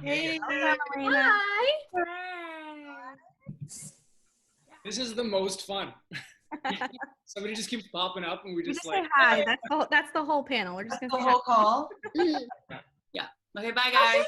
Hey. Welcome, Alaina. Hi. This is the most fun. Somebody just keeps popping up and we You just just like, say hi. That's the whole panel. We're just That's gonna the say whole call. Yeah. Okay, bye guys.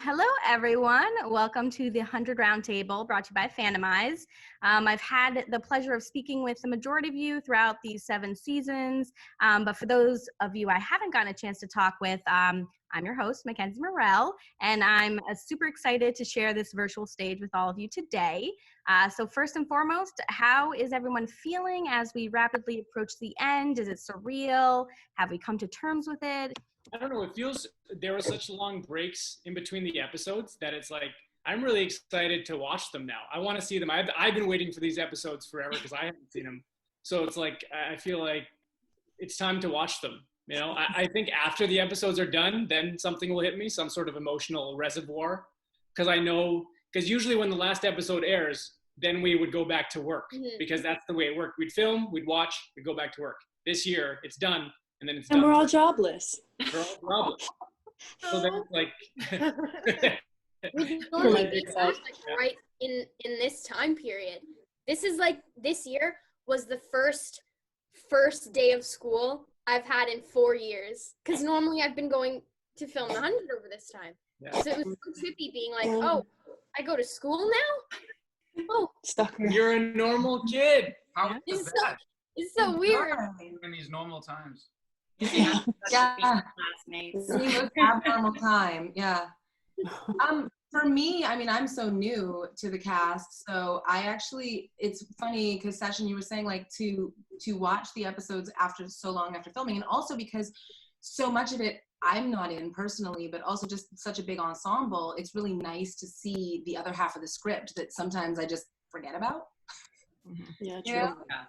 Hello, everyone. Welcome to the 100 Roundtable, brought to you by Fandomize. I've had the pleasure of speaking with the majority of you throughout these 7 seasons, but for those of you I haven't gotten a chance to talk with, I'm your host, Mackenzie Morell, and I'm super excited to share this virtual stage with all of you today. So first and foremost, how is everyone feeling as we rapidly approach the end? Is it surreal? Have we come to terms with it? I don't know, it feels, there were such long breaks in between the episodes that it's like, I'm really excited to watch them now. I want to see them. I've been waiting for these episodes forever because I haven't seen them. So it's like, I feel like it's time to watch them. You know, I think after the episodes are done, then something will hit me, some sort of emotional reservoir. Because usually when the last episode airs, then we would go back to work because that's the way it worked. We'd film, we'd watch, we'd go back to work. This year, it's done. And then it's done. And we're all jobless. We're all jobless. So then it's like... We normally be like right in this time period. This is like, this year was the first day of school I've had in 4 years. Because normally I've been going to film the 100 over this time. Yeah. So it was so trippy being like, oh, I go to school now? Oh, Stuck here. You're a normal kid. How It's is so- that it's so weird. in these normal times? Yeah. Classmates. Seamless abnormal time. Yeah. For me, I mean, I'm so new to the cast, so it's funny because Sachin, you were saying like to watch the episodes after so long after filming, and also because so much of it I'm not in personally, but also just such a big ensemble, it's really nice to see the other half of the script that sometimes I just forget about. Yeah, true. Yeah.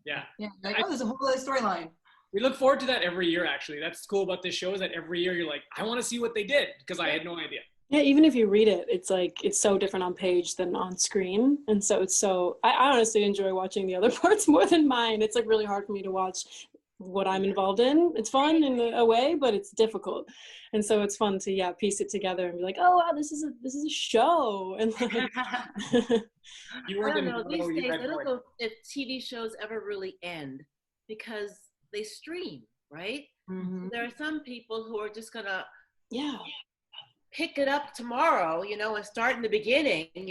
Yeah. Yeah. Like, oh, there's a whole other storyline. We look forward to that every year, actually. That's cool about this show is that every year you're like, I want to see what they did because I had no idea. Yeah, even if you read it, it's like, it's so different on page than on screen. And so I honestly enjoy watching the other parts more than mine. It's like really hard for me to watch what I'm involved in. It's fun in a way, but it's difficult. And so it's fun to, piece it together and be like, oh, wow, this is a show. And like, You I weren't don't in know, the these know, you days, read I don't more. know if TV shows ever really end because they stream, right? Mm-hmm. There are some people who are just gonna yeah. pick it up tomorrow, and start in the beginning, and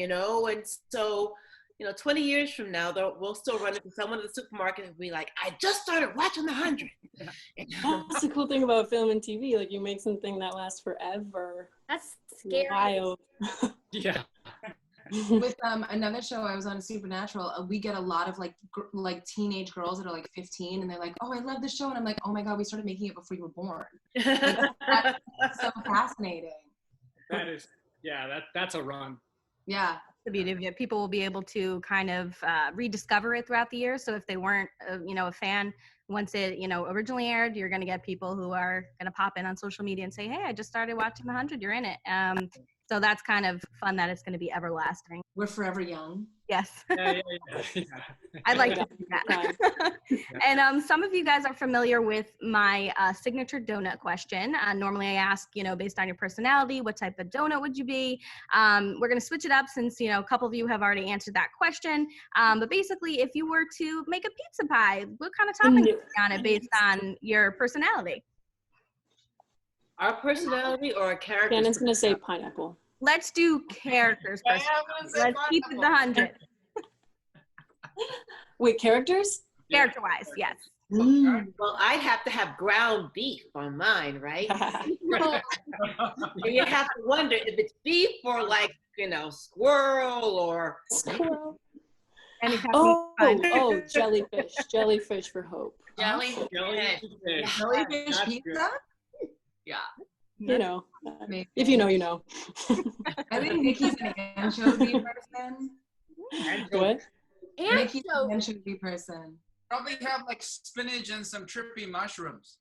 so, 20 years from now, we'll still run into someone at the supermarket and be like, I just started watching the 100. That's the cool thing about film and TV. Like you make something that lasts forever. That's scary. Wild. Yeah. With another show I was on, Supernatural, we get a lot of like teenage girls that are like 15 and they're like, oh, I love this show, and I'm like, oh my god, we started making it before you were born. That's so fascinating. That is, that's a run. Yeah. The beauty of it, people will be able to kind of rediscover it throughout the year. So if they weren't, a fan once it, originally aired, you're going to get people who are going to pop in on social media and say, hey, I just started watching the 100, you're in it. So that's kind of fun that it's going to be everlasting. We're forever young. Yes. Yeah. I'd like to see that. And some of you guys are familiar with my signature donut question. Normally I ask, based on your personality, what type of donut would you be? We're going to switch it up since, a couple of you have already answered that question. But basically, if you were to make a pizza pie, what kind of toppings would you on it based on your personality? Our personality or a character? Shannon's going to say pineapple. Let's do characters first. Let's keep it the 100. Wait, characters? Character-wise, yes. Well, I'd have to have ground beef on mine, right? And you have to wonder if it's beef or squirrel or... Squirrel. Any kind of Jellyfish for hope. Jellyfish. Jellyfish pizza? Yeah. Maybe. If you know, you know. I think Nikki's an anchovy person. What? Nikki's an anchovy person. Probably have like spinach and some trippy mushrooms.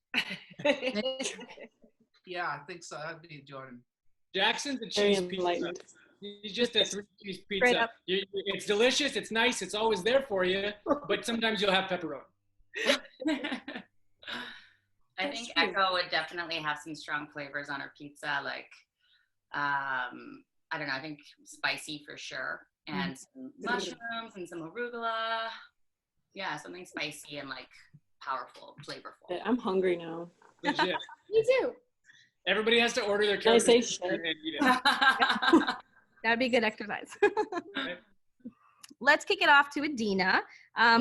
Yeah, I think so. That'd be Jordan. Jackson's a Very cheese pizza. enlightened. You just a 3-piece Straight pizza. up. It's delicious. It's nice. It's always there for you. But sometimes you'll have pepperoni. I think Echo would definitely have some strong flavors on her pizza, like I don't know, I think spicy for sure, and some mushrooms and some arugula. Yeah, something spicy and like powerful, flavorful. I'm hungry now. Legit. Me too. Everybody has to order their Can I say characters shit? and eat it. That'd be good exercise. Right? Let's kick it off to Adina.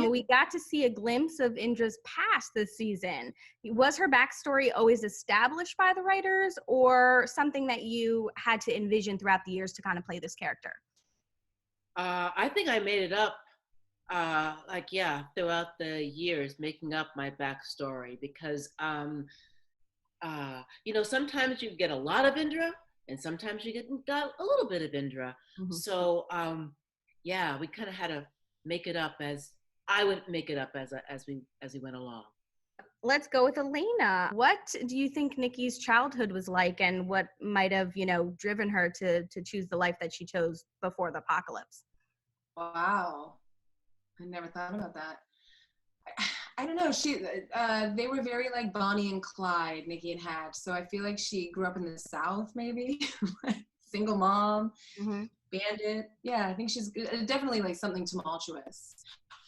We got to see a glimpse of Indra's past this season. Was her backstory always established by the writers, or something that you had to envision throughout the years to kind of play this character? I think I made it up, throughout the years, making up my backstory because, sometimes you get a lot of Indra, and sometimes you got a little bit of Indra. Mm-hmm. So, we kind of had to make it up as we went along. Let's go with Alaina. What do you think Nikki's childhood was like, and what might have, driven her to choose the life that she chose before the apocalypse? Wow. I never thought about that. I don't know. They were very like Bonnie and Clyde, Nikki and Hatch. So I feel like she grew up in the South, maybe. Single mom, bandit. Yeah, I think she's definitely like something tumultuous.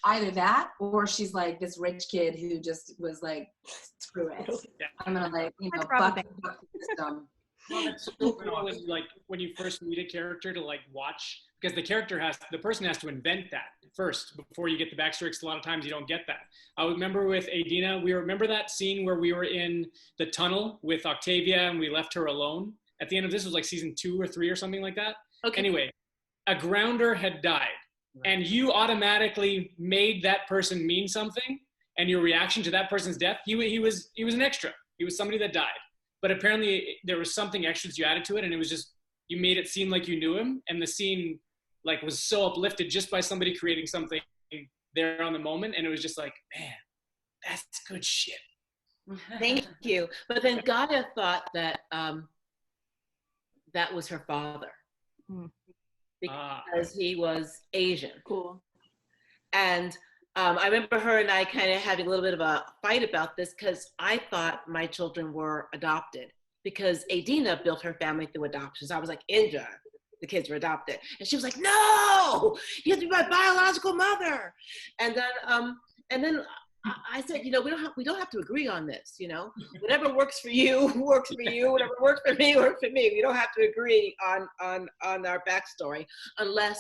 Either that, or she's like this rich kid who just was like, screw it. I'm gonna buck the system. Well, that's so cool when you first meet a character to like watch, because the person has to invent that first before you get the backstory, because a lot of times you don't get that. I remember with Adina, we remember that scene where we were in the tunnel with Octavia and we left her alone. At the end of this was like season 2 or 3 or something like that. Okay. Anyway, a grounder had died, and you automatically made that person mean something, and your reaction to that person's death, he was an extra. He was somebody that died. But apparently there was something extra that you added to it, and it was just, you made it seem like you knew him, and the scene like was so uplifted just by somebody creating something there on the moment, and it was just like, man, that's good shit. Thank you. But then Gaia thought that that was her father because he was Asian. Cool. And I remember her and I kind of having a little bit of a fight about this because I thought my children were adopted because Adina built her family through adoptions. I was like, Indra, the kids were adopted. And she was like, no, you have to be my biological mother. And then I said, we don't have to agree on this, whatever works for you, works for you, whatever works for me, works for me. We don't have to agree on our backstory unless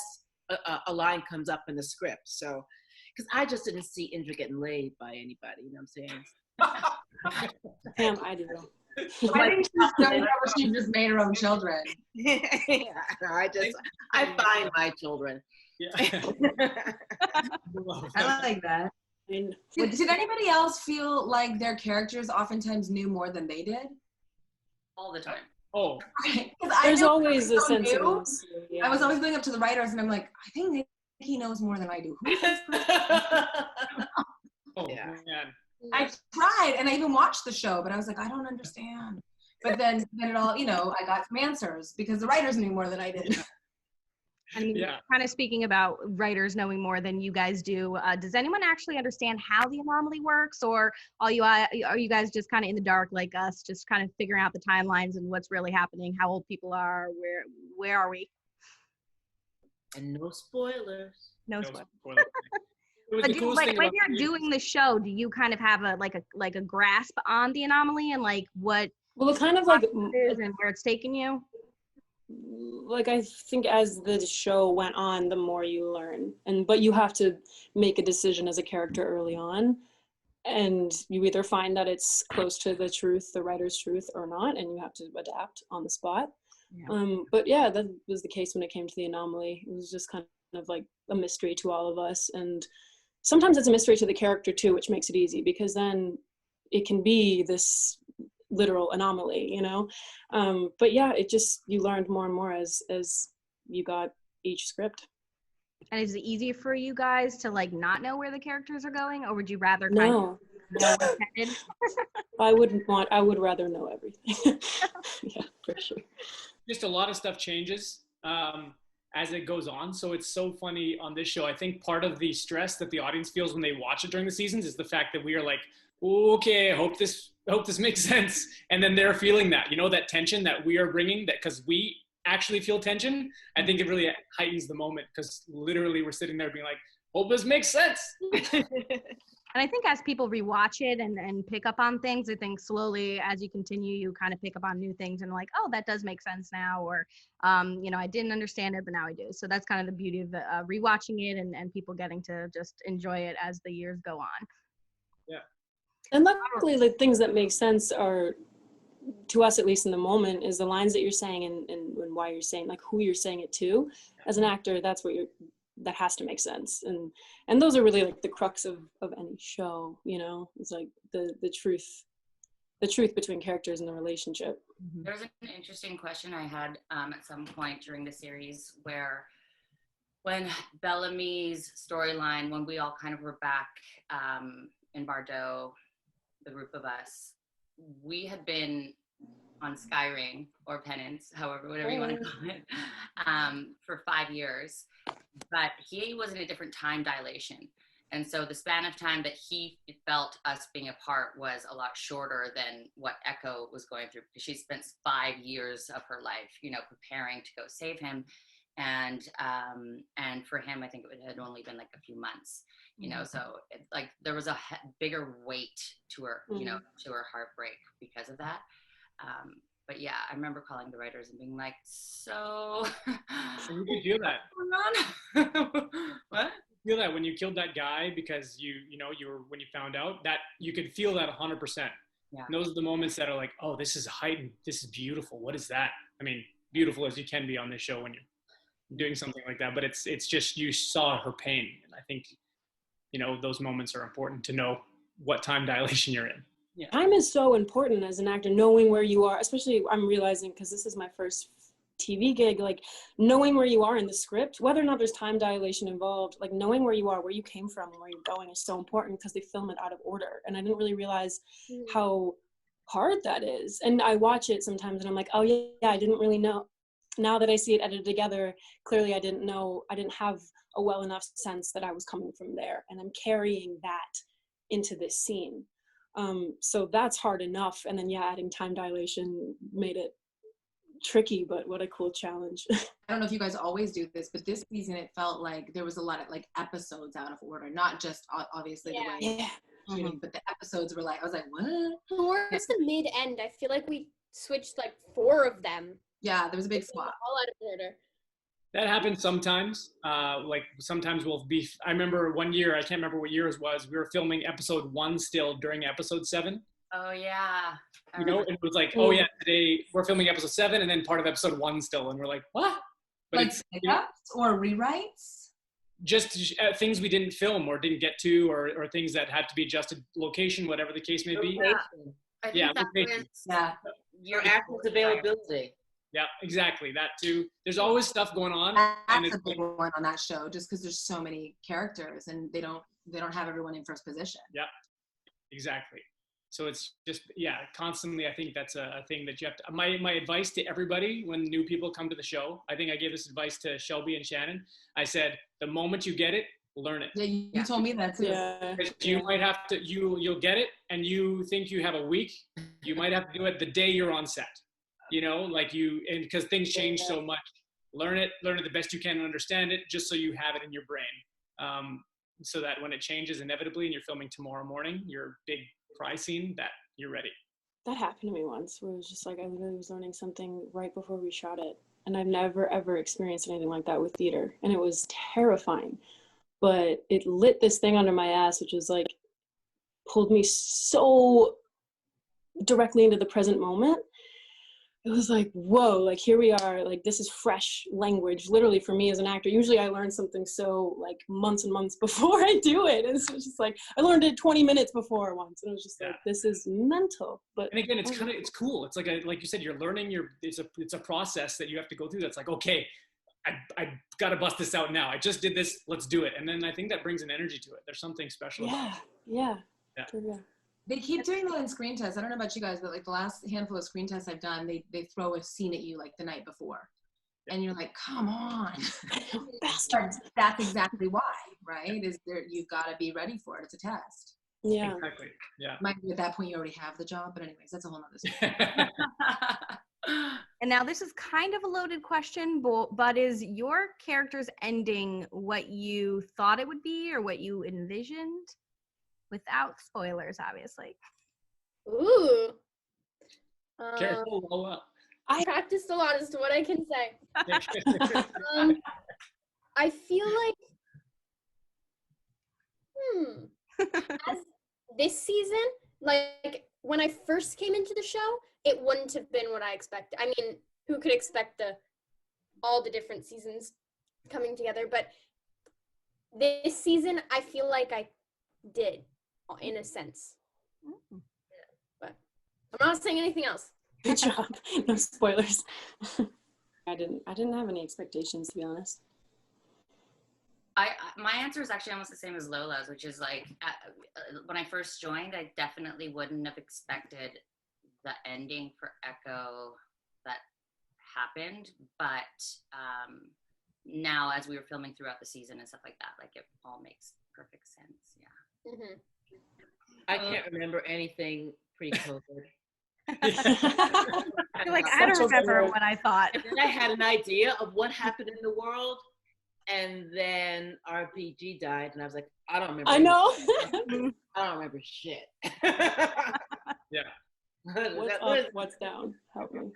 a line comes up in the script. So, because I just didn't see Indra getting laid by anybody, you know what I'm saying? Damn, I do. I think she's done where she just made her own children. I find my children. Yeah. I like that. Did anybody else feel like their characters oftentimes knew more than they did? All the time. Oh. There's always a sense of I was always going up to the writers and I'm like, I think he knows more than I do. Who's this Oh, yeah. man. I tried and I even watched the show, but I was like, I don't understand. But then it all, I got some answers because the writers knew more than I did. I mean, kind of speaking about writers knowing more than you guys do, does anyone actually understand how the anomaly works, or are you guys just kind of in the dark like us, just kind of figuring out the timelines and what's really happening, how old people are, where are we? And no spoilers. No spoilers. But when you're doing the show, do you kind of have a grasp on the anomaly and like what? Well, it kind of like is and where it's taking you. Like I think as the show went on, the more you learn, but you have to make a decision as a character early on, and you either find that it's close to the truth, the writer's truth, or not, and you have to adapt on the spot. Yeah. But yeah, that was the case when it came to the anomaly. It was just kind of like a mystery to all of us, and sometimes it's a mystery to the character too, which makes it easy because then it can be this literal anomaly, but yeah, it just, you learned more and more as you got each script. And is it easier for you guys to like not know where the characters are going, or would you rather no know what's headed? I would rather know everything. Yeah, for sure. Just a lot of stuff changes. as it goes on. So it's so funny on this show. I think part of the stress that the audience feels when they watch it during the seasons is the fact that we are like, okay, I hope this makes sense. And then they're feeling that, you know, that tension that we are bringing, that because we actually feel tension. I think it really heightens the moment, because literally we're sitting there being like, hope this makes sense. And I think as people rewatch it and pick up on things, I think slowly as you continue, you kind of pick up on new things and like, oh, that does make sense now, or, you know, I didn't understand it, but now I do. So that's kind of the beauty of rewatching it and people getting to just enjoy it as the years go on. Yeah. And luckily, the things that make sense are, to us at least in the moment, is the lines that you're saying and why you're saying, like who you're saying it to. As an actor, that's what that has to make sense, and those are really like the crux of any show, you know. It's like the truth between characters and the relationship. There's an interesting question I had at some point during the series where, when Bellamy's storyline, when we all kind of were back in Bordeaux, the group of us, we had been on Skyring or Penance, whatever you want to call it, for 5 years. But he was in a different time dilation. And so the span of time that he felt us being apart was a lot shorter than what Echo was going through, because she spent 5 years of her life, you know, preparing to go save him. And for him, I think it had only been like a few months, you know, so like there was a bigger weight to her, you know, to her heartbreak because of that. But yeah, I remember calling the writers and being like, so you could feel that. What's going on? What? Feel that when you killed that guy, because you know, when you found out, that you could feel that 100%. Yeah. And those are the moments that are like, oh, this is heightened. This is beautiful. What is that? I mean, beautiful as you can be on this show when you're doing something like that, but it's just, you saw her pain. And I think, you know, those moments are important to know what time dilation you're in. Yeah. Time is so important as an actor, knowing where you are, especially I'm realizing, because this is my first TV gig, like knowing where you are in the script, whether or not there's time dilation involved, like knowing where you are, where you came from and where you're going is so important, because they film it out of order. And I didn't really realize how hard that is. And I watch it sometimes and I'm like, oh yeah, I didn't really know. Now that I see it edited together, clearly I didn't have a well enough sense that I was coming from there. And I'm carrying that into this scene. So that's hard enough. And then, yeah, adding time dilation made it tricky, but what a cool challenge. I don't know if you guys always do this, but this season it felt like there was a lot of like episodes out of order, not just obviously the way shooting, but the episodes were like, I was like, what? Towards the mid end, I feel like we switched like 4 of them. Yeah, there was a big swap. All out of order. That happens sometimes. Like sometimes we'll be, I remember one year, I can't remember what year it was, we were filming episode 1 still during episode 7. Oh yeah. You know, it was like, oh yeah, today we're filming episode 7 and then part of episode 1 still. And we're like, what? But like pickups or rewrites? Just things we didn't film or didn't get to, or things that had to be adjusted, location, whatever the case may be. Yeah, your actor's availability. Yeah, exactly. That too. There's always stuff going on. That's a big one on that show, just because there's so many characters and they don't have everyone in first position. Yeah, exactly. So it's just, yeah, constantly. I think that's a thing that you have to. My advice to everybody when new people come to the show, I think I gave this advice to Shelby and Shannon. I said, the moment you get it, learn it. Yeah, you told me that too. Yeah. You might have to. You'll get it, and you think you have a week. You might have to do it the day you're on set. You know, like and because things change so much. Learn it the best you can and understand it, just so you have it in your brain. So that when it changes inevitably and you're filming tomorrow morning, your big cry scene, that you're ready. That happened to me once, where it was just like I literally was learning something right before we shot it. And I've never, ever experienced anything like that with theater. And it was terrifying. But it lit this thing under my ass, which was like, pulled me so directly into the present moment. It was like, whoa, like here we are, like this is fresh language, literally for me as an actor. Usually I learn something so like months and months before I do it. And it's just like, I learned it 20 minutes before once. And it was just like, this is mental. But and again, it's cool. It's like like you said, you're learning, it's a process that you have to go through. That's like, okay, I got to bust this out now. I just did this, let's do it. And then I think that brings an energy to it. There's something special about it. Yeah. They keep doing that in screen tests. I don't know about you guys, but like the last handful of screen tests I've done, they throw a scene at you like the night before. and you're like, come on. Bastards. That's exactly why, right? Is there, you've got to be ready for it. It's a test. Yeah. Exactly. Yeah. Might be at that point you already have the job, but anyways, that's a whole nother story. And now this is kind of a loaded question, but is your character's ending what you thought it would be or what you envisioned? Without spoilers, obviously. Ooh. Careful, Lola. I practiced a lot as to what I can say. I feel like, as this season, like when I first came into the show, it wouldn't have been what I expected. I mean, who could expect all the different seasons coming together? But this season, I feel like I did, in a sense. Yeah, but I'm not saying anything else. Good job. No spoilers. I didn't have any expectations, to be honest. My answer is actually almost the same as Lola's, which is like, when I first joined, I definitely wouldn't have expected the ending for Echo that happened. But now, as we were filming throughout the season and stuff like that, like it all makes perfect sense. Yeah. Mm-hmm. I can't remember anything pre-COVID. You're like, I don't remember what I thought. And then I had an idea of what happened in the world, and then RPG died, and I was like, I don't remember. I know. I don't remember shit. Yeah. What's up, what's down? Help me.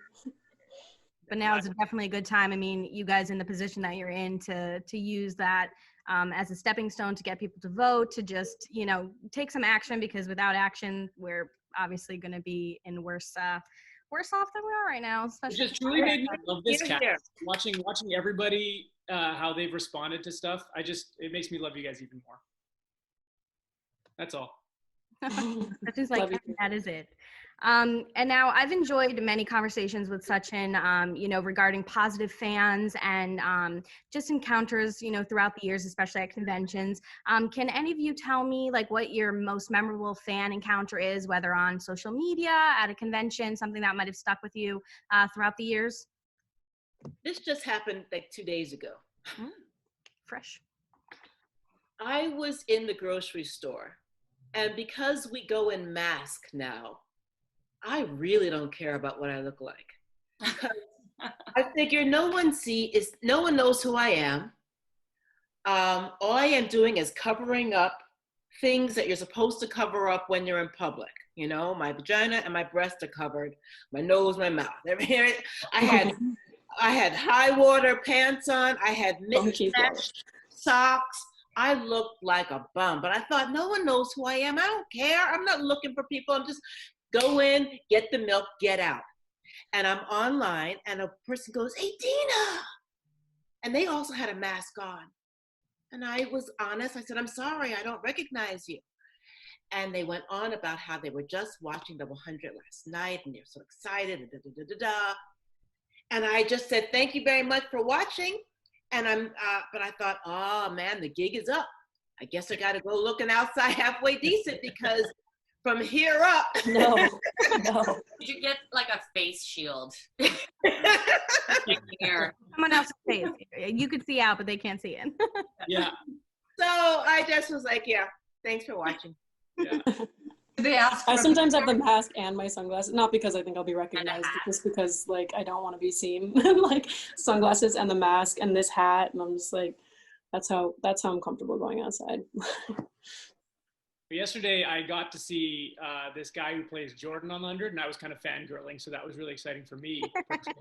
But now is definitely a good time. I mean, you guys in the position that you're in to use that as a stepping stone to get people to vote, to just, take some action, because without action, we're obviously going to be in worse off than we are right now. Especially It just truly made me love this cast. Watching everybody, how they've responded to stuff. It makes me love you guys even more. That's all. That's just like, that is it. And now I've enjoyed many conversations with Sachin, regarding positive fans and just encounters, throughout the years, especially at conventions. Can any of you tell me like what your most memorable fan encounter is, whether on social media, at a convention, something that might have stuck with you throughout the years? This just happened like 2 days ago. Fresh. I was in the grocery store, and because we go in mask now, I really don't care about what I look like. I figure no one knows who I am. All I am doing is covering up things that you're supposed to cover up when you're in public. My vagina and my breasts are covered, my nose, my mouth. I had high water pants on. I had mesh socks. I looked like a bum, but I thought no one knows who I am. I don't care. I'm not looking for people. I'm just go in, get the milk, get out. And I'm online, and a person goes, "Hey, Dina!" And they also had a mask on. And I was honest. I said, "I'm sorry, I don't recognize you." And they went on about how they were just watching the 100 last night, and they're so excited, And I just said, "Thank you very much for watching." And but I thought, oh man, the gig is up. I guess I got to go looking outside halfway decent, because from here up. No. Did you get like a face shield? Someone else's face. You could see out, but they can't see in. Yeah. So I just was like, yeah, thanks for watching. Yeah. I sometimes have the mask and my sunglasses, not because I think I'll be recognized, but just because like I don't want to be seen. Like sunglasses and the mask and this hat, and I'm just like, that's how I'm comfortable going outside. Yesterday, I got to see this guy who plays Jordan on the 100, and I was kind of fangirling, so that was really exciting for me. Catching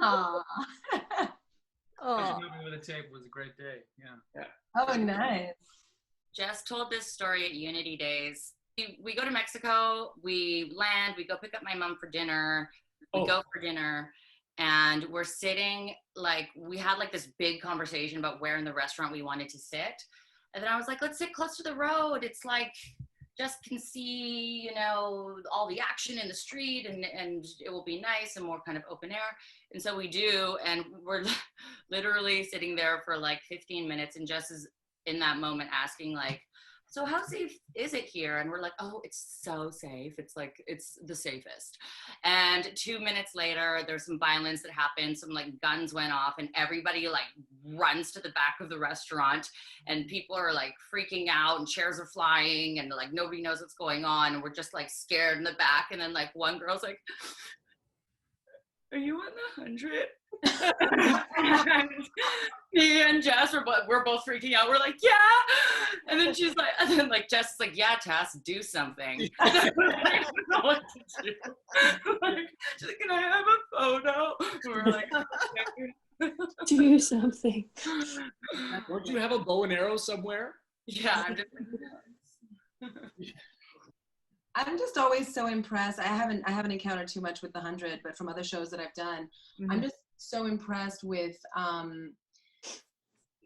up with the tape was a great day. Yeah. Oh, nice. Jess told this story at Unity Days. We go to Mexico, we land, we go pick up my mom for dinner, go for dinner, and we're sitting, like, we had like this big conversation about where in the restaurant we wanted to sit. And then I was like, let's sit close to the road. It's like, just can see, all the action in the street, and it will be nice and more kind of open air. And so we do, and we're literally sitting there for like 15 minutes, and Jess is in that moment asking like, so how safe is it here? And we're like, oh, it's so safe. It's like, it's the safest. And 2 minutes later, there's some violence that happened. Some like guns went off and everybody like runs to the back of the restaurant and people are like freaking out and chairs are flying and like nobody knows what's going on. And we're just like scared in the back. And then like one girl's like, are you on the 100? Me and Jess we're both freaking out. We're like, yeah. And then she's like, and then like Jess is like, yeah, Tass, do something. I don't know what to do. Like, she's like, can I have a photo? And we're like, do something. Don't you have a bow and arrow somewhere? yeah, I'm just always so impressed. I haven't encountered too much with the 100, but from other shows that I've done, I'm just so impressed with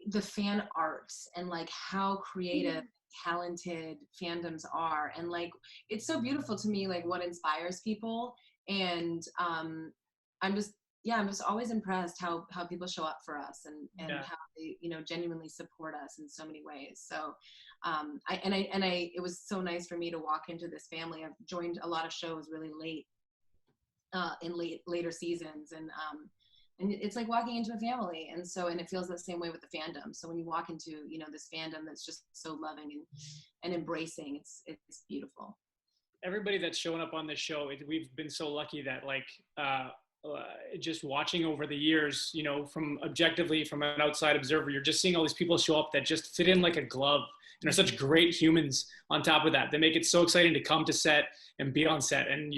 the fan arts and like how creative, talented fandoms are, and like it's so beautiful to me, like what inspires people. And I'm just always impressed how people show up for us and how they, you know, genuinely support us in so many ways. So it was so nice for me to walk into this family. I've joined a lot of shows really late in later seasons, and it's like walking into a family. And it feels the same way with the fandom. So when you walk into, you know, this fandom that's just so loving and embracing, it's beautiful. Everybody that's showing up on this show, we've been so lucky that like just watching over the years, you know, from an outside observer, you're just seeing all these people show up that just fit in like a glove and are such great humans on top of that. They make it so exciting to come to set and be on set. And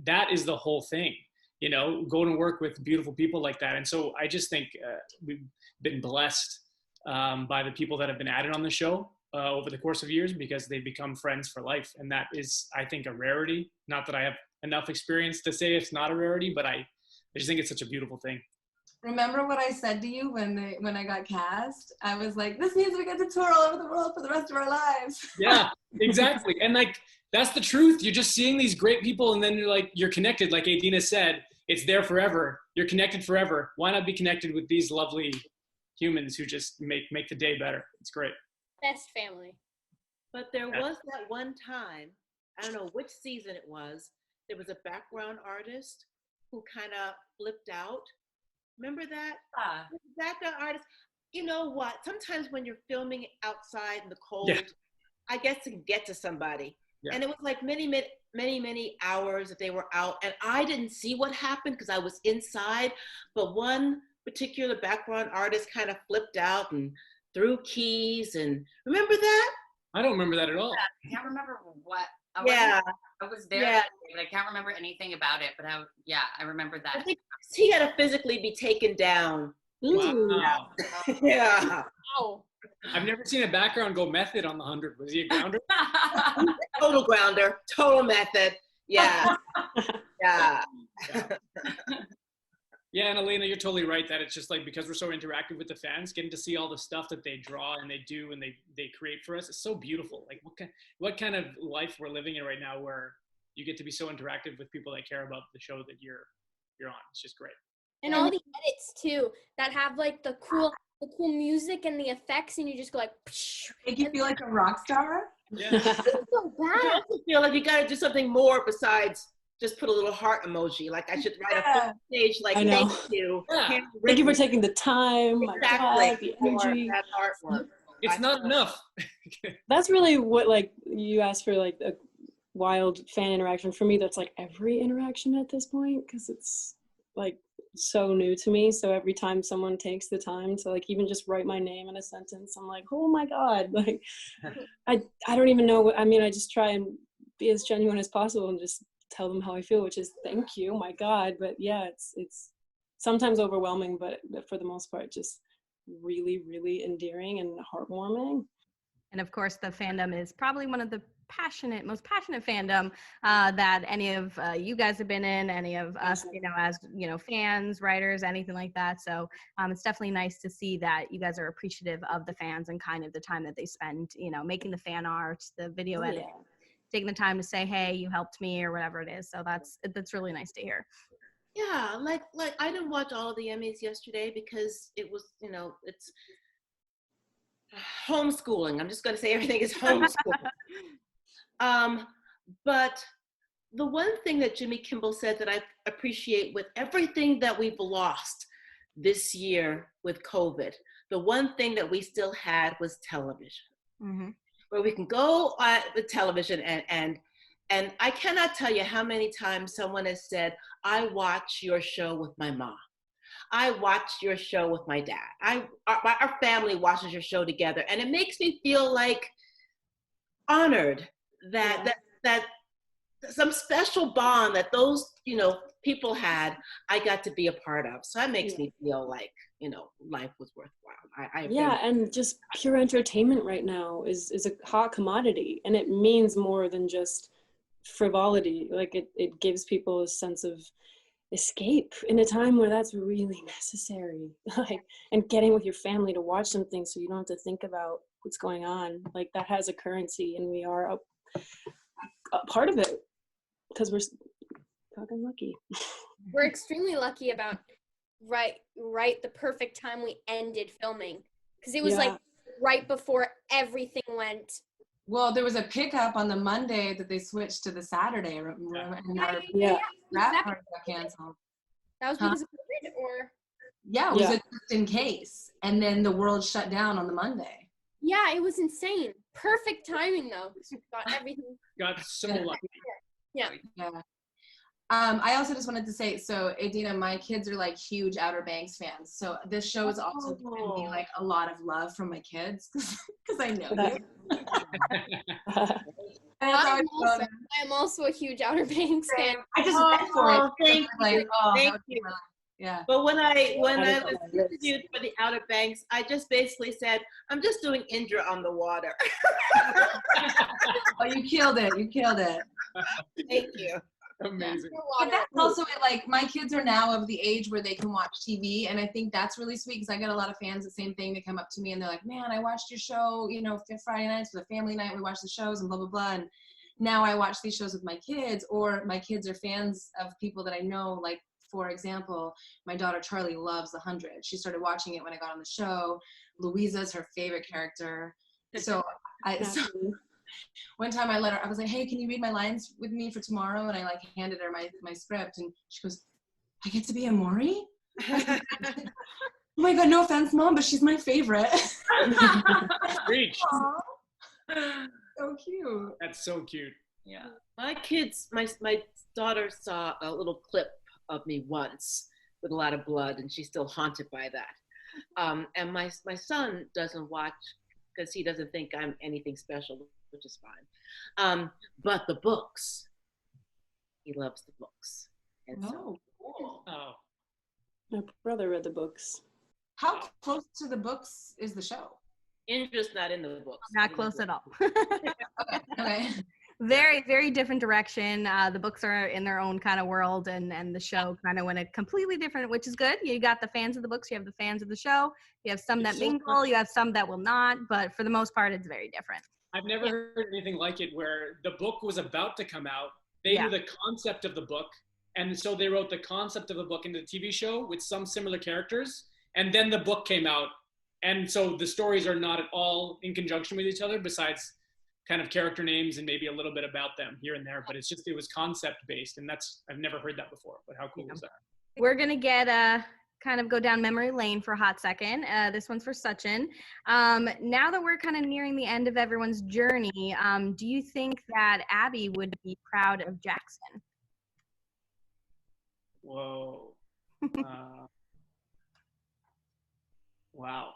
that is the whole thing, you know, go to work with beautiful people like that. And so I just think we've been blessed by the people that have been added on the show over the course of years, because they've become friends for life. And that is, I think, a rarity. Not that I have enough experience to say it's not a rarity, but I just think it's such a beautiful thing. Remember what I said to you when I got cast? I was like, this means we get to tour all over the world for the rest of our lives. Yeah, exactly. And like, that's the truth. You're just seeing these great people, and then you're connected. Like Adina said, it's there forever. You're connected forever. Why not be connected with these lovely humans who just make the day better? It's great. Best family. But there was that one time, I don't know which season it was, there was a background artist who kind of flipped out. Remember that? Background artist. You know what? Sometimes when you're filming outside in the cold, I guess to get to somebody. Yeah. And it was like many hours that they were out. And I didn't see what happened because I was inside. But one particular background artist kind of flipped out and threw keys. And remember that? I don't remember that at all. I can't remember what. I was there, but I can't remember anything about it. But I remember that. I think he had to physically be taken down. Wow. Yeah. Wow. I've never seen a background go method on the 100. Was he a grounder? Total grounder. Total method. Yeah. Yeah. Yeah, and Alaina, you're totally right that it's just like, because we're so interactive with the fans, getting to see all the stuff that they draw and they do and they create for us, it's so beautiful. Like what kind of life we're living in right now, where you get to be so interactive with people that care about the show that you're on. It's just great. And all the edits too that have like the cool music and the effects, and you just go like, make you feel like a rock star. Yeah. It's so bad. I also feel like you got to do something more besides just put a little heart emoji. Like I should write a page like, thank you. Yeah. Thank you for taking the time. Exactly. My God, the energy. That artwork. It's not enough. That's really what, like, you asked for, like, a wild fan interaction. For me, that's like every interaction at this point, because it's like so new to me. So every time someone takes the time to like even just write my name in a sentence, I'm like, oh my God, like I don't even know what I mean. I just try and be as genuine as possible and just tell them how I feel, which is thank you, my God. But yeah, it's sometimes overwhelming, but for the most part, just really, really endearing and heartwarming. And of course, the fandom is probably one of the most passionate fandom that any of you guys have been in, any of us, as fans, writers, anything like that. So it's definitely nice to see that you guys are appreciative of the fans and kind of the time that they spend, making the fan art, the video editing, taking the time to say, hey, you helped me, or whatever it is. So that's really nice to hear. Yeah, like I didn't watch all the Emmys yesterday because it was, homeschooling. I'm just going to say everything is homeschooling. But the one thing that Jimmy Kimmel said that I appreciate with everything that we've lost this year with COVID, the one thing that we still had was television, where we can go with television and I cannot tell you how many times someone has said, I watch your show with my mom. I watched your show with my dad. Our family watches your show together. And it makes me feel like honored that some special bond that those, people had, I got to be a part of. So that makes me feel like, life was worthwhile. And just pure entertainment right now is a hot commodity, and it means more than just frivolity. Like it gives people a sense of escape in a time where that's really necessary. Like, and getting with your family to watch something so you don't have to think about what's going on. Like, that has a currency, and we are a part of it because we're fucking lucky. We're extremely lucky about right the perfect time we ended filming, because it was like right before everything went. Well, there was a pickup on the Monday that they switched to the Saturday. And that part got canceled. That was because of COVID, or? Yeah, it was just in case. And then the world shut down on the Monday. Yeah, it was insane. Perfect timing, though. Got everything. Got so lucky. Yeah. I also just wanted to say, so Adina, my kids are like huge Outer Banks fans. So this show is also giving me like a lot of love from my kids because I know them. I am also a huge Outer Banks fan. I just went for it. Thank you. Yeah. But when I was interviewed for the Outer Banks, I just basically said, I'm just doing Indra on the water. Oh, you killed it. You killed it. Thank you. Amazing. But that's also it. Like, my kids are now of the age where they can watch TV, and I think that's really sweet because I get a lot of fans, the same thing, they come up to me and they're like, man, I watched your show, Friday nights for the family night, we watch the shows and blah, blah, blah. And now I watch these shows with my kids, or my kids are fans of people that I know. Like, for example, my daughter Charlie loves The 100. She started watching it when I got on the show. Louisa's her favorite character. So one time I was like, hey, can you read my lines with me for tomorrow? And I like handed her my script, and she goes, I get to be a Maury? Oh my God, no offense, Mom, but she's my favorite. Preach. So cute. That's so cute. Yeah. My daughter saw a little clip of me once with a lot of blood, and she's still haunted by that. And my son doesn't watch because he doesn't think I'm anything special, which is fine. But the books, he loves the books. And cool. Oh. My brother read the books. How close to the books is the show? Indra's not in the books. Not close at all. Okay. Very, very different direction. The books are in their own kind of world, and the show kind of went a completely different, which is good. You got the fans of the books, you have the fans of the show, you have some that mingle, you have some that will not, but for the most part, it's very different. I've never heard anything like it where the book was about to come out. They knew the concept of the book, and so they wrote the concept of the book into the TV show with some similar characters, and then the book came out. And so the stories are not at all in conjunction with each other, besides kind of character names and maybe a little bit about them here and there, but it was concept based, and I've never heard that before, but how cool is that? We're gonna get kind of go down memory lane for a hot second. This one's for Sachin. Now that we're kind of nearing the end of everyone's journey, do you think that Abby would be proud of Jackson? Whoa. Wow.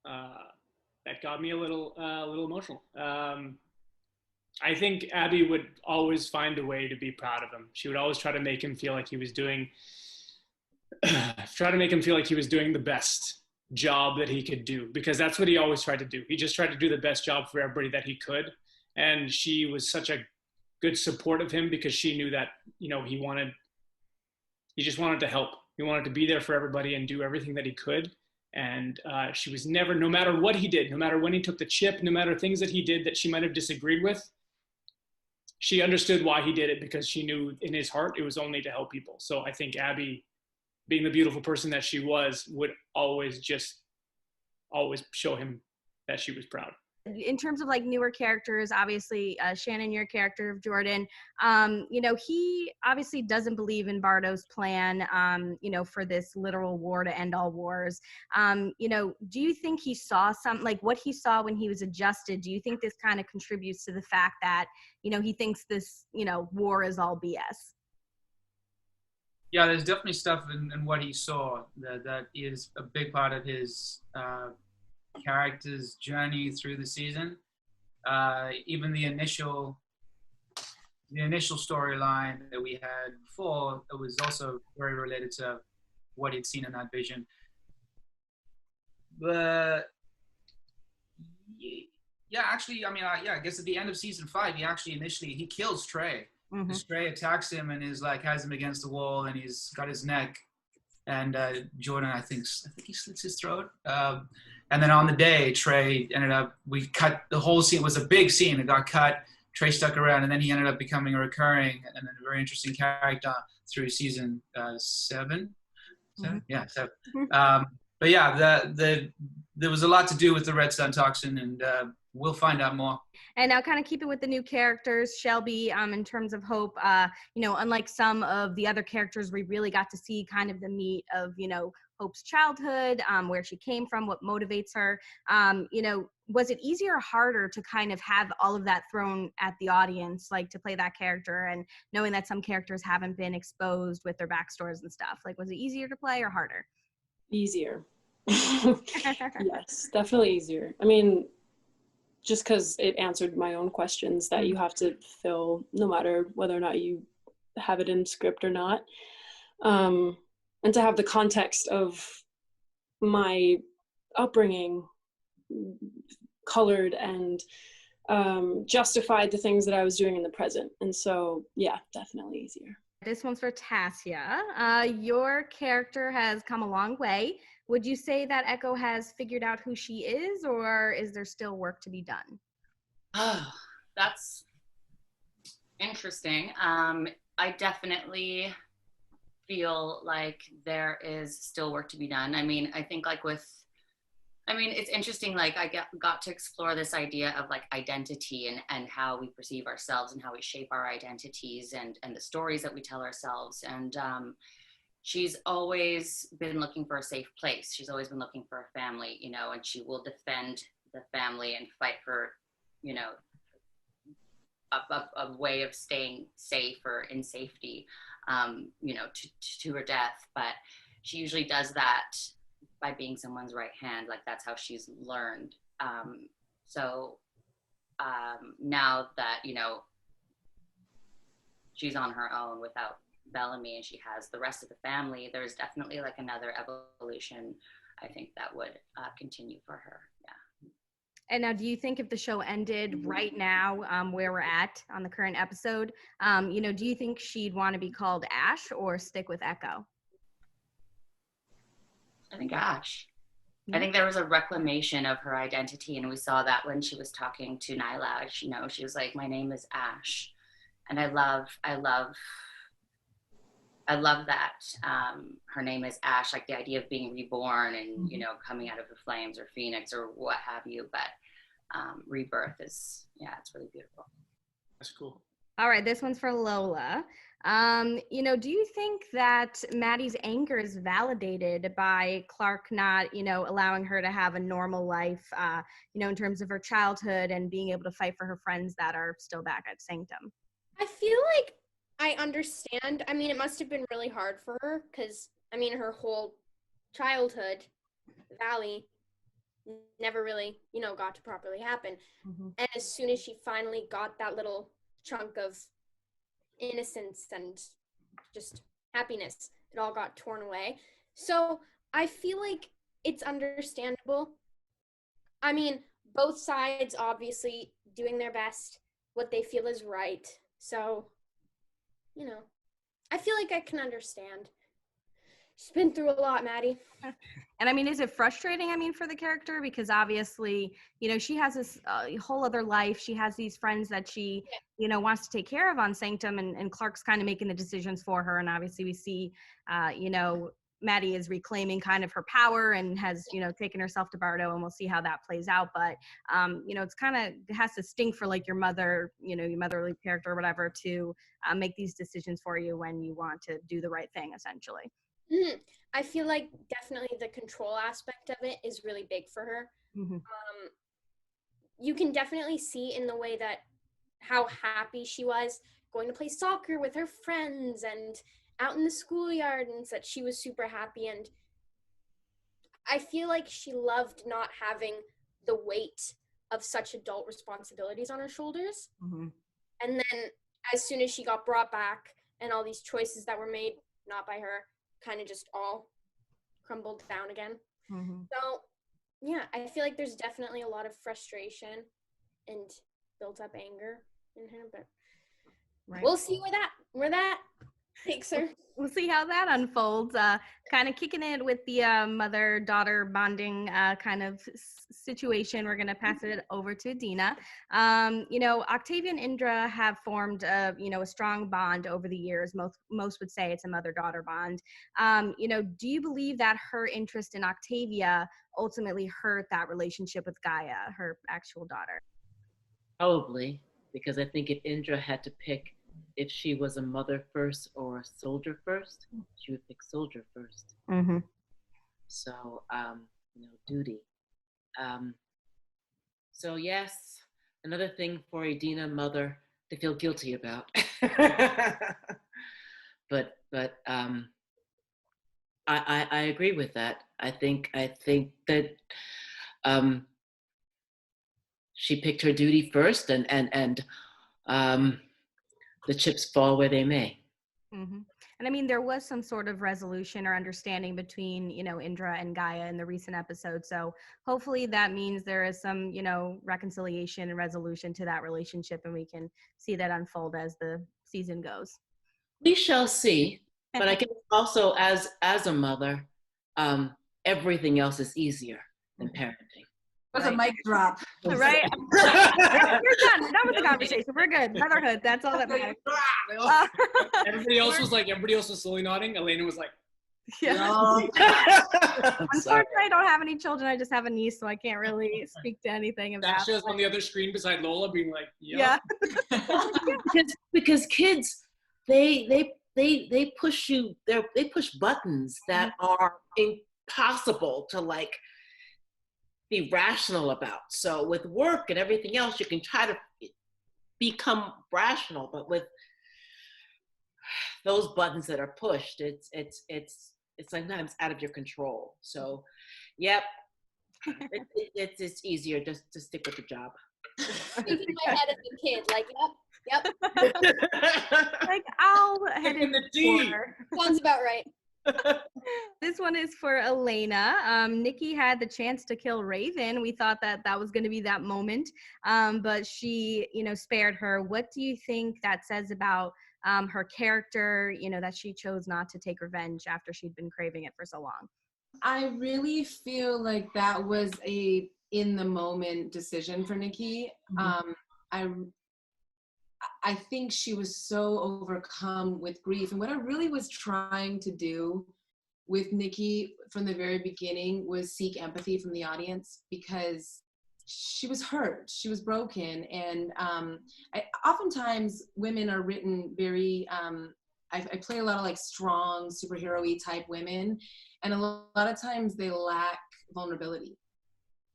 That got me a little emotional. I think Abby would always find a way to be proud of him. She would always try to make him feel like he was doing the best job that he could do, because that's what he always tried to do. He just tried to do the best job for everybody that he could. And she was such a good support of him because she knew that, he just wanted to help. He wanted to be there for everybody and do everything that he could. And she was never, no matter what he did, no matter when he took the chip, no matter things that he did that she might have disagreed with, she understood why he did it, because she knew in his heart it was only to help people. So I think Abby, being the beautiful person that she was, would always show him that she was proud. In terms of like newer characters, obviously Shannon, your character of Jordan, he obviously doesn't believe in Bardo's plan, for this literal war to end all wars. Do you think he saw what he saw when he was adjusted? Do you think this kind of contributes to the fact that, he thinks this, war is all BS? Yeah, there's definitely stuff in what he saw that is a big part of his character's journey through the season. Even the initial storyline that we had before, it was also very related to what he'd seen in that vision. But yeah, actually, I guess at the end of season 5, he kills Trey. Mm-hmm. Trey attacks him and has him against the wall, and he's got his neck. And Jordan, I think he slits his throat. And then on the day, Trey we cut the whole scene. It was a big scene. It got cut. Trey stuck around, and then he ended up becoming a recurring and then a very interesting character through season 7. Mm-hmm. Yeah, 7. But yeah, there was a lot to do with the red sun toxin, and we'll find out more. And now kind of keep it with the new characters, Shelby, in terms of Hope, unlike some of the other characters, we really got to see kind of the meat of, Hope's childhood, where she came from, what motivates her. Was it easier or harder to kind of have all of that thrown at the audience, like to play that character and knowing that some characters haven't been exposed with their backstories and stuff? Like, was it easier to play or harder? Easier. Yes, definitely easier. I mean, just because it answered my own questions that you have to fill no matter whether or not you have it in script or not. And to have the context of my upbringing colored and justified the things that I was doing in the present. And so, yeah, definitely easier. This one's for Tasya. Your character has come a long way. Would you say that Echo has figured out who she is, or is there still work to be done? Oh, that's interesting. I definitely feel like there is still work to be done. I mean, I think it's interesting, like I got to explore this idea of like identity and how we perceive ourselves and how we shape our identities and the stories that we tell ourselves. And she's always been looking for a safe place. She's always been looking for a family, and she will defend the family and fight for, a way of staying safe or in safety, to her death. But she usually does that by being someone's right hand. Like that's how she's learned. Now that, she's on her own without Bellamy and she has the rest of the family, there's definitely like another evolution, I think, that would continue for her. Yeah. And now, do you think if the show ended right now, where we're at on the current episode, do you think she'd want to be called Ash or stick with Echo? I think Ash. I think there was a reclamation of her identity, and we saw that when she was talking to Niylah. She was like, "My name is Ash," and I love that. Her name is Ash, like the idea of being reborn and coming out of the flames or Phoenix or what have you. But rebirth is, it's really beautiful. That's cool. All right, this one's for Lola. Do you think that Maddie's anger is validated by Clark not, allowing her to have a normal life, in terms of her childhood and being able to fight for her friends that are still back at Sanctum? I feel like I understand. I mean, it must have been really hard for her because, her whole childhood, Valley, never really, got to properly happen. Mm-hmm. And as soon as she finally got that little chunk of innocence and just happiness, it all got torn away. So I feel like it's understandable. Both sides obviously doing their best, what they feel is right. So, I feel like I can understand. She's been through a lot, Maddie. And is it frustrating, for the character? Because obviously, she has this whole other life. She has these friends that she, wants to take care of on Sanctum, and Clark's kind of making the decisions for her. And obviously we see, Madi is reclaiming kind of her power and has, taken herself to Bardo, and we'll see how that plays out. But, it's kind of, it has to stink for like your mother, your motherly character or whatever to make these decisions for you when you want to do the right thing, essentially. Mm-hmm. I feel like definitely the control aspect of it is really big for her. Mm-hmm. You can definitely see in the way that how happy she was going to play soccer with her friends and out in the schoolyard, and that she was super happy. And I feel like she loved not having the weight of such adult responsibilities on her shoulders. Mm-hmm. And then as soon as she got brought back and all these choices that were made, not by her, kind of just all crumbled down again. Mm-hmm. So yeah, I feel like there's definitely a lot of frustration and built up anger in her, but we'll see where that takes her. We'll see how that unfolds. Kind of kicking it with the mother-daughter bonding kind of situation. We're going to pass it over to Adina. Octavia and Indra have formed a strong bond over the years. Most would say it's a mother-daughter bond. Do you believe that her interest in Octavia ultimately hurt that relationship with Gaia, her actual daughter? Probably, because I think if Indra had to pick if she was a mother first or a soldier first, she would pick soldier first. Mm-hmm. So, duty. So yes, another thing for Adina, mother, to feel guilty about. but I agree with that. I think that she picked her duty first, and the chips fall where they may. Mm-hmm. And I mean, there was some sort of resolution or understanding between, Indra and Gaia in the recent episode. So hopefully that means there is some, reconciliation and resolution to that relationship, and we can see that unfold as the season goes. We shall see. But I guess also as a mother, everything else is easier than parenting. That's a mic drop. Right? We're done. We're done with the conversation. We're good. Motherhood. That's all that matters. Everybody else was slowly nodding. Alaina was like, yeah. No. Unfortunately, I don't have any children. I just have a niece, so I can't really speak to anything about that. Tasya's on the other screen beside Lola being like, yeah. because kids, they push you, they push buttons that are impossible to be rational about. So with work and everything else, you can try to become rational, but with those buttons that are pushed, it's sometimes out of your control. So, yep, it's easier just to stick with the job. Thinking my head as a kid, yep. I'll head in the D. Sounds about right. This one is for Alaina. Nikki had the chance to kill Raven. We thought that was going to be that moment, but she, spared her. What do you think that says about her character, that she chose not to take revenge after she'd been craving it for so long? I really feel like that was a in the moment decision for Nikki. Mm-hmm. I think she was so overcome with grief. And what I really was trying to do with Nikki from the very beginning was seek empathy from the audience, because she was hurt, she was broken. And oftentimes women are written very, I play a lot of strong superhero-y type women. And a lot of times they lack vulnerability.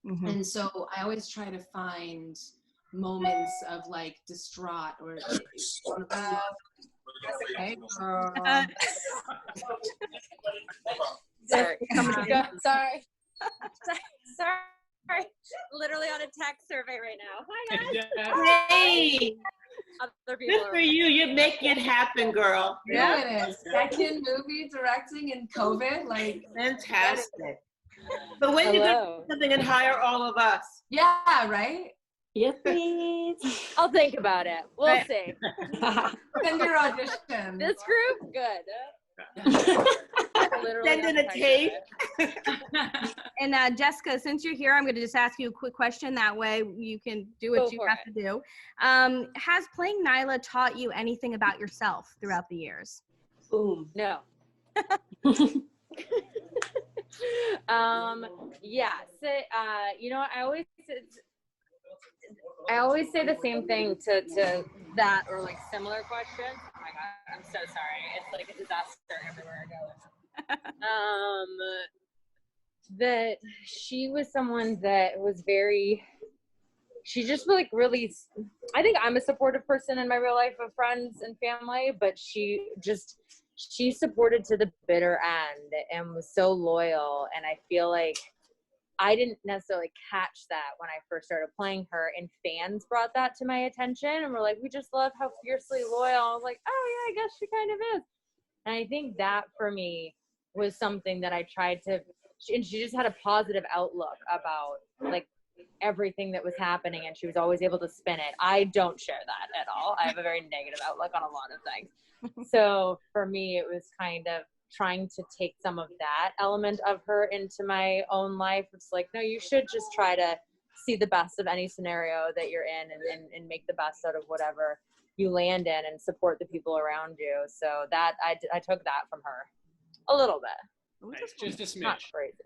Mm-hmm. And so I always try to find moments of distraught or okay, sorry. Literally on a text survey right now. Hi guys. Yeah. Hey, Other people good for you. You're making it happen, girl. yeah, it is. Second movie directing in COVID, Fantastic. But when you do something and hire all of us? yeah, right. Yes, please. I'll think about it. We'll see. Send your audition. This group, good. Send in a tape. And Jessica, since you're here, I'm going to just ask you a quick question. That way you can do what you have to do. Has playing Niylah taught you anything about yourself throughout the years? Boom. No. Yeah. So, I always say the same thing to that or like similar questions. Oh my God, I'm so sorry. It's like a disaster everywhere I go. That she was someone that was she just like really, I think I'm a supportive person in my real life of friends and family, but she supported to the bitter end and was so loyal. And I feel like I didn't necessarily catch that when I first started playing her, and fans brought that to my attention and were like, we just love how fiercely loyal. I was like, oh yeah, I guess she kind of is. And I think that for me was something that I tried to, and she just had a positive outlook about like everything that was happening, and she was always able to spin it. I don't share that at all. I have a very negative outlook on a lot of things. So for me, it was kind of trying to take some of that element of her into my own life. It's like, no, you should just try to see the best of any scenario that you're in and make the best out of whatever you land in and support the people around you. So that I took that from her a little bit. Nice. Just a smidge. Not crazy.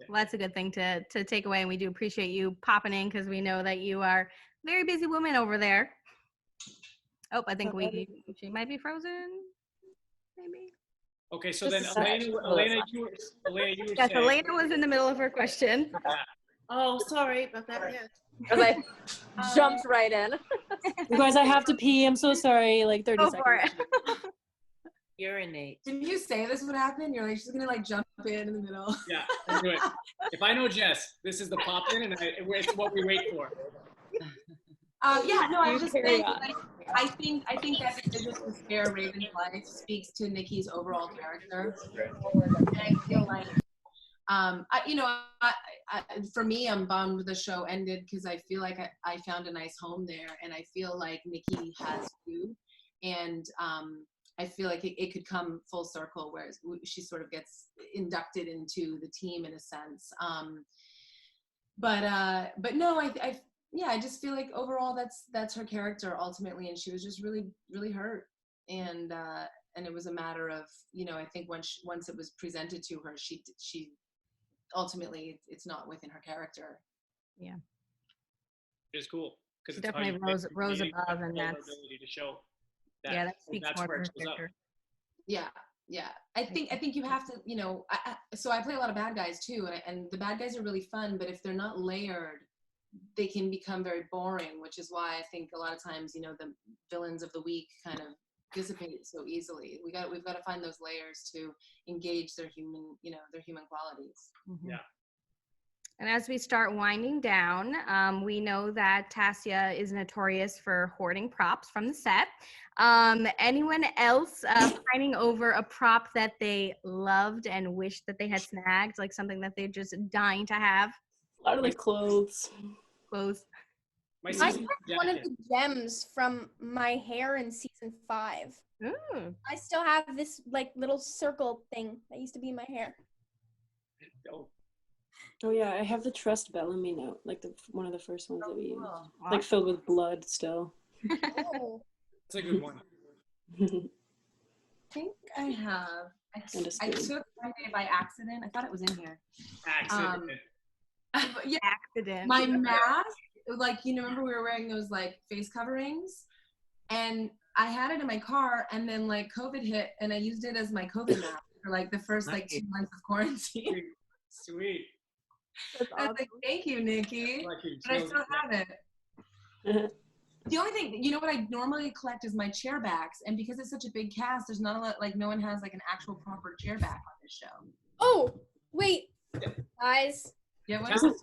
Well, that's a good thing to take away, and we do appreciate you popping in because we know that you are a very busy woman over there. Oh, I think she might be frozen, maybe. Okay, so then Alaina, you were yes, saying. Alaina was in the middle of her question. Oh, sorry about that. Yeah. Because I jumped right in. You guys, I have to pee. I'm so sorry. Like 30 seconds. For it. Urinate. Didn't you say this would happen? You're like, she's gonna like jump in the middle. Yeah, I'll do it. If I know Jess, this is the pop in, and it's what we wait for. Yeah, no, I was just saying, I think that decision to spare Raven's life speaks to Nikki's overall character. And I feel like, for me, I'm bummed the show ended because I feel like I found a nice home there, and I feel like Nikki has too. And I feel like it could come full circle where she sort of gets inducted into the team in a sense. But no, I just feel like overall that's her character ultimately, and she was just really, really hurt. And it was a matter of, I think once it was presented to her, she ultimately it's not within her character. Yeah. It's cool because it's definitely rose above, and that's ability to show. That speaks more to her character. Yeah. I think you have to, so I play a lot of bad guys too, and the bad guys are really fun, but if they're not layered, they can become very boring, which is why I think a lot of times, the villains of the week kind of dissipate so easily. We've got to find those layers to engage their human qualities. Mm-hmm. Yeah. And as we start winding down, we know that Tasya is notorious for hoarding props from the set. Anyone else fighting over a prop that they loved and wished that they had snagged, like something that they're just dying to have? A lot of like clothes. I kept one of the gems from my hair in season 5. Ooh. I still have this like little circle thing that used to be in my hair. Oh yeah, I have the Trust Bellamy note, like one of the first ones that we used, Wow. like filled with blood still. Oh. It's a good one. I think I have. I took one day by accident. I thought it was in here. Accident. Yeah, Accident. my mask, like, remember we were wearing those like face coverings, and I had it in my car, and then like COVID hit, and I used it as my COVID mask for like the first like 2 months of quarantine. Sweet. That's I was like, thank you, Nikki. But I still have it. The only thing, what I normally collect is my chair backs, and because it's such a big cast, there's not a lot, like no one has like an actual proper chair back on this show. Oh, wait, guys. Yeah,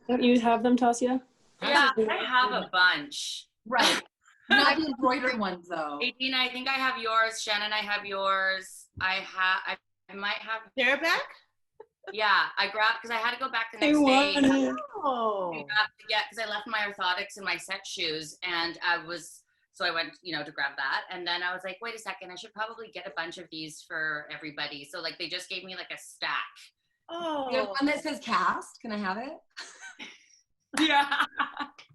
Don't you have them, Tasya? Yeah, I have a bunch. Right. Not the embroidered ones though. Adina, I think I have yours. Shannon, I have yours. I might have chair back. Yeah, I grabbed because I had to go back the next day. Oh. Because I left my orthotics and my set shoes, and I went, to grab that, and then I was like, wait a second, I should probably get a bunch of these for everybody. So like they just gave me like a stack. Oh. You have one that says cast. Can I have it? Yeah.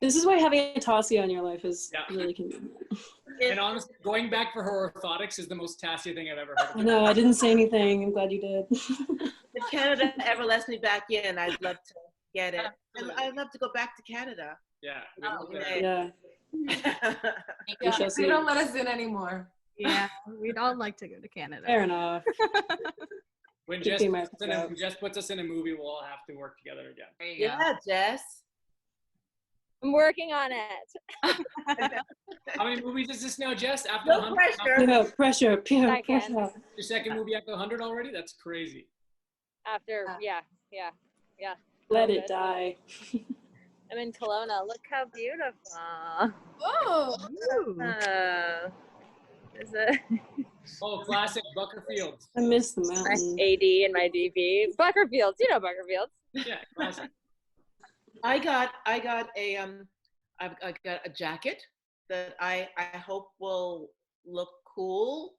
This is why having Tasya in your life is really convenient. And honestly, going back for her orthotics is the most Tasya thing I've ever heard. I know, I didn't say anything. I'm glad you did. If Canada ever lets me back in, I'd love to get it. And I'd love to go back to Canada. Yeah. Yeah. They don't let us in anymore. Yeah, we'd all like to go to Canada. Fair enough. When Jess puts us in a movie, we'll all have to work together again. There you go. Yeah, Jess. I'm working on it. How many movies is this now, Jess? After No 100? pressure. No, pressure. Peer Second. pressure. Your second movie after 100 already? That's crazy. After, yeah. Let it die. I'm in Kelowna. Look how beautiful. Oh. Is it Oh, classic Buckerfield. I miss the my mountains. AD and my DP? Buckerfields. You know Buckerfields. Yeah, classic. I got a jacket that I hope will look cool,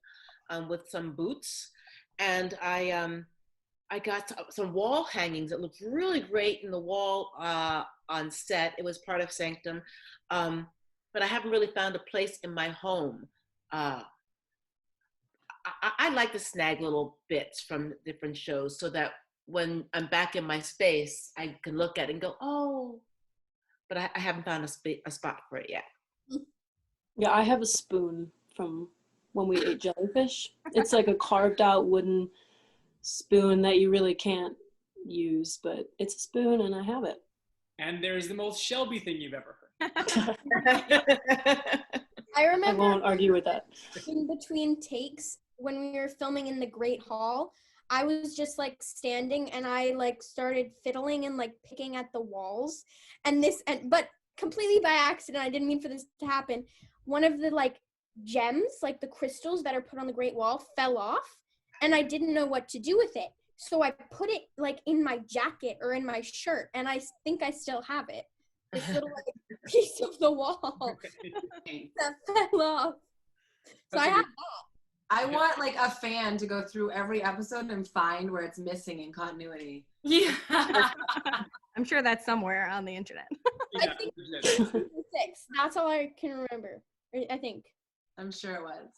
with some boots, and I got some wall hangings that looked really great in the wall on set. It was part of Sanctum, but I haven't really found a place in my home. I like to snag little bits from different shows so that when I'm back in my space, I can look at it and go, oh, but I haven't found a spot for it yet. Yeah, I have a spoon from when we ate jellyfish. It's like a carved out wooden spoon that you really can't use, but it's a spoon and I have it. And there's the most Shelby thing you've ever heard. I remember I won't argue with that. in between takes when we were filming in the Great Hall, I was just like standing and I like started fiddling and like picking at the walls but completely by accident. I didn't mean for this to happen. One of the like gems, like the crystals that are put on the Great Wall, fell off and I didn't know what to do with it. So I put it like in my jacket or in my shirt and I think I still have it. This little like, piece of the wall that fell off. So I have that. I want like a fan to go through every episode and find where it's missing in continuity. Yeah. I'm sure that's somewhere on the internet. I think season 6. That's all I can remember. I think. I'm sure it was.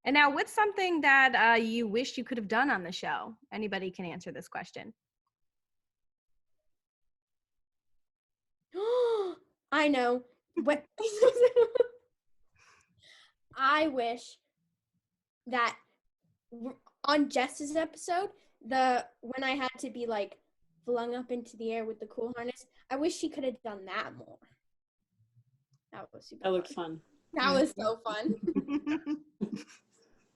And now, what's something that you wish you could have done on the show? Anybody can answer this question. I know. What? I wish that on Jess's episode, when I had to be like flung up into the air with the cool harness, I wish she could have done that more. That was super. That looked fun. That was so fun.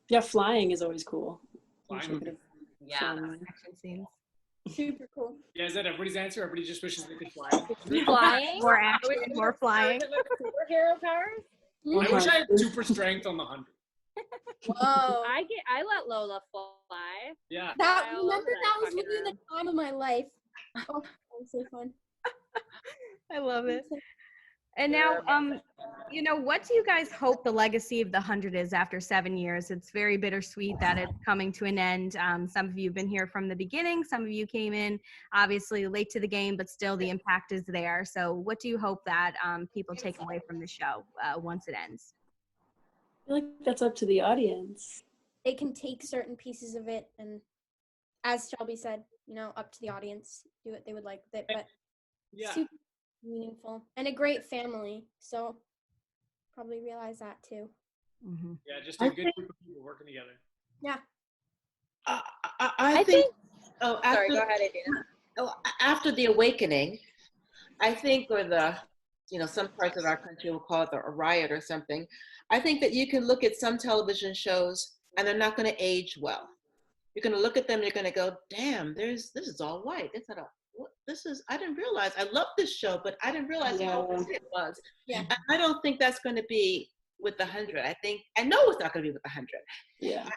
Yeah, flying is always cool. Yeah. Action scenes. Super cool. Yeah, is that everybody's answer? Everybody just wishes they could fly. Flying? More action, more flying. Superhero powers? I wish I had super strength on the 100. Whoa. I let Lola fly. Yeah. Remember that was literally the time of my life. Oh, that was so fun. I love it. And now, what do you guys hope the legacy of the 100 is after 7 years? It's very bittersweet that it's coming to an end. Some of you have been here from the beginning. Some of you came in obviously late to the game, but still the impact is there. So what do you hope that people take away from the show once it ends? I feel like that's up to the audience. They can take certain pieces of it and, as Shelby said, up to the audience, do what they would like with it. But Yeah. super meaningful and a great family. So probably realize that too. Mm-hmm. Yeah, just a good group of people working together. Yeah. I think. Oh, Sorry, go ahead, Adina. After the awakening, I think, or some parts of our country will call it a riot or something. I think that you can look at some television shows and they're not going to age well. You're going to look at them, you're going to go, damn, this is all white. I didn't realize, I love this show, but I didn't realize how white it was. Yeah. And I don't think that's going to be with the 100. I know it's not going to be with the 100. Yeah.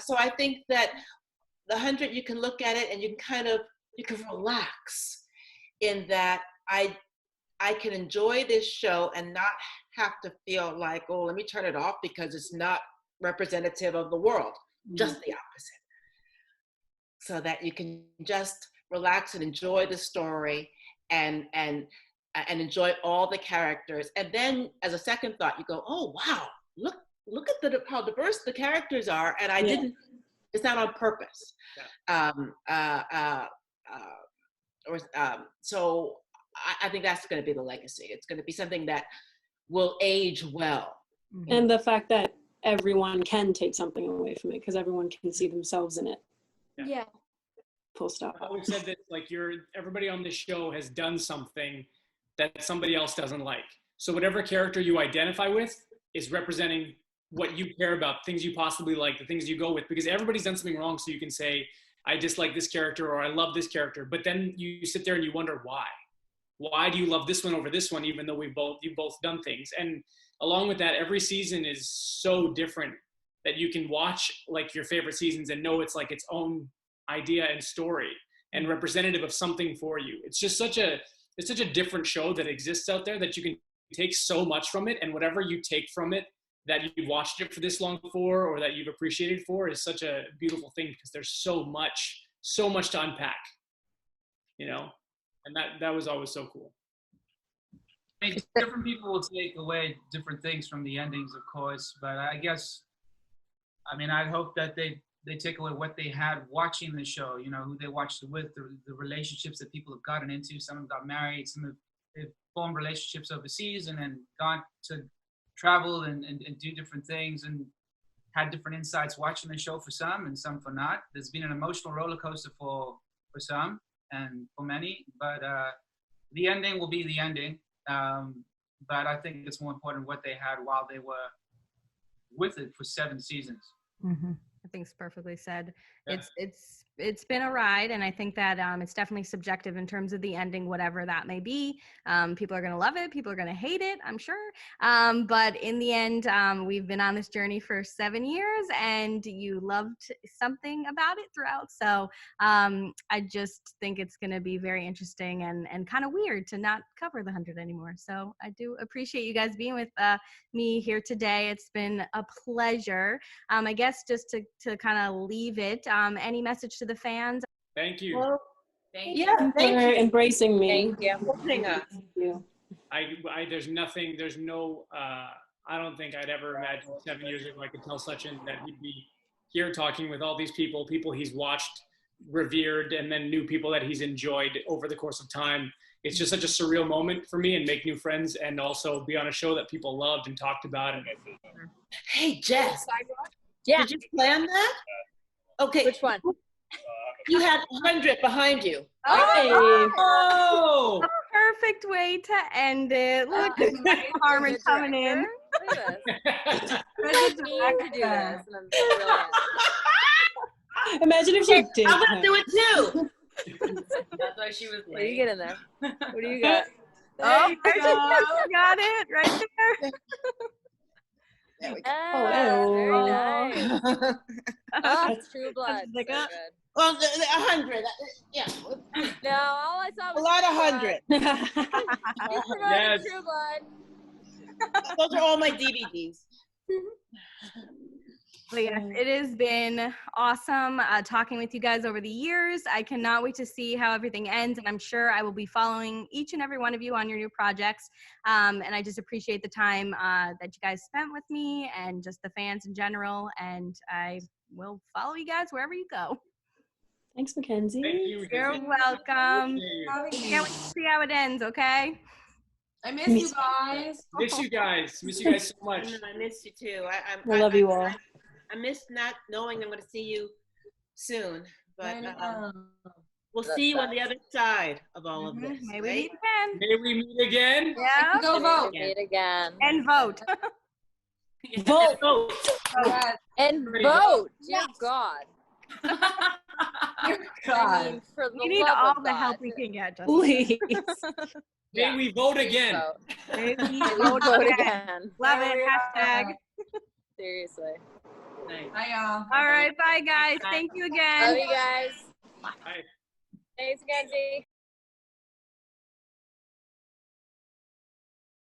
So I think that the 100, you can look at it and you can relax in that I can enjoy this show and not have to feel like, oh, let me turn it off because it's not representative of the world. Just the opposite. So that you can just relax and enjoy the story and enjoy all the characters. And then as a second thought, you go, oh wow, look at how diverse the characters are. And I didn't, it's not on purpose. So I think that's going to be the legacy. It's going to be something that will age well. And the fact that everyone can take something away from it because everyone can see themselves in it. Yeah. Full stop. I always said that everybody on this show has done something that somebody else doesn't like. So whatever character you identify with is representing what you care about, things you possibly like, the things you go with, because everybody's done something wrong. So you can say, I dislike this character or I love this character, but then you sit there and you wonder why. Why do you love this one over this one, even though you've both done things? And along with that, every season is so different that you can watch like your favorite seasons and know it's like its own idea and story and representative of something for you. It's just such a different show that exists out there that you can take so much from it, and whatever you take from it that you've watched it for this long for or that you've appreciated for is such a beautiful thing because there's so much to unpack, you know? And that was always so cool. I mean, different people will take away different things from the endings, of course, but I guess, I mean, I hope that they take away what they had watching the show, you know, who they watched it with, the relationships that people have gotten into. Some have got married, some have formed relationships overseas and then gone to travel and do different things and had different insights watching the show for some and some for not. There's been an emotional roller coaster for some and for many, but the ending will be the ending. But I think it's more important what they had while they were with it for 7 seasons. Mm-hmm. I think it's perfectly said. Yeah. It's been a ride, and I think that it's definitely subjective in terms of the ending, whatever that may be. People are going to love it. People are going to hate it, I'm sure. But in the end, we've been on this journey for 7 years, and you loved something about it throughout. So I just think it's going to be very interesting and kind of weird to not cover the 100 anymore. So I do appreciate you guys being with me here today. It's been a pleasure. I guess just to kind of leave it, any message to the fans? Thank you. Well, Thank yeah, you. thank For you. embracing me. Thank you. Opening us. Thank you. I don't think I'd ever imagined 7 years ago I could tell Sachin that he'd be here talking with all these people he's watched, revered, and then new people that he's enjoyed over the course of time. It's just such a surreal moment for me, and make new friends and also be on a show that people loved and talked about. And Hey, Jess, Yeah. did you plan that? Okay. Which one? You had 100 behind you. oh, Perfect way to end it. Look at Harmon coming in. Look at this. I didn't mean to do this, and I'm brilliant. Imagine if she did. I'm gonna do it too. That's why she was There, you late. get in there. What do you got? Oh, there she goes. Got it right there. There we go. Ah, very nice. Oh. Oh, it's True Blood. So Like good. Well, 100. Yeah, No, all I saw a was lot of True Blood. 100. You promoted Yes. True Blood. Those are all my DVDs. Well, yes, it has been awesome talking with you guys over the years. I cannot wait to see how everything ends, and I'm sure I will be following each and every one of you on your new projects. And I just appreciate the time that you guys spent with me and just the fans in general, and I will follow you guys wherever you go. Thanks, Mackenzie. thank you. You're welcome. Appreciate you. Can't wait to see how it ends, okay? I miss you guys. Miss you guys so much. I miss you too. I love you all. I miss not knowing I'm going to see you soon, but I know. we'll see you on the other side of all of this. May we right? meet again. May we meet again? Yeah. Go vote. Meet again. And vote. Vote. Yes. And Everybody vote. Dear Yes. God. Dear I God. mean, for the We need love all of the help God. we can get. Justin. Please. May we vote Please again? vote. May we Please vote vote again. again. Love it. Hashtag. Seriously. Bye, y'all. All right. Bye, guys. Thank you again. Love you guys. Bye. Thanks, Kenzie.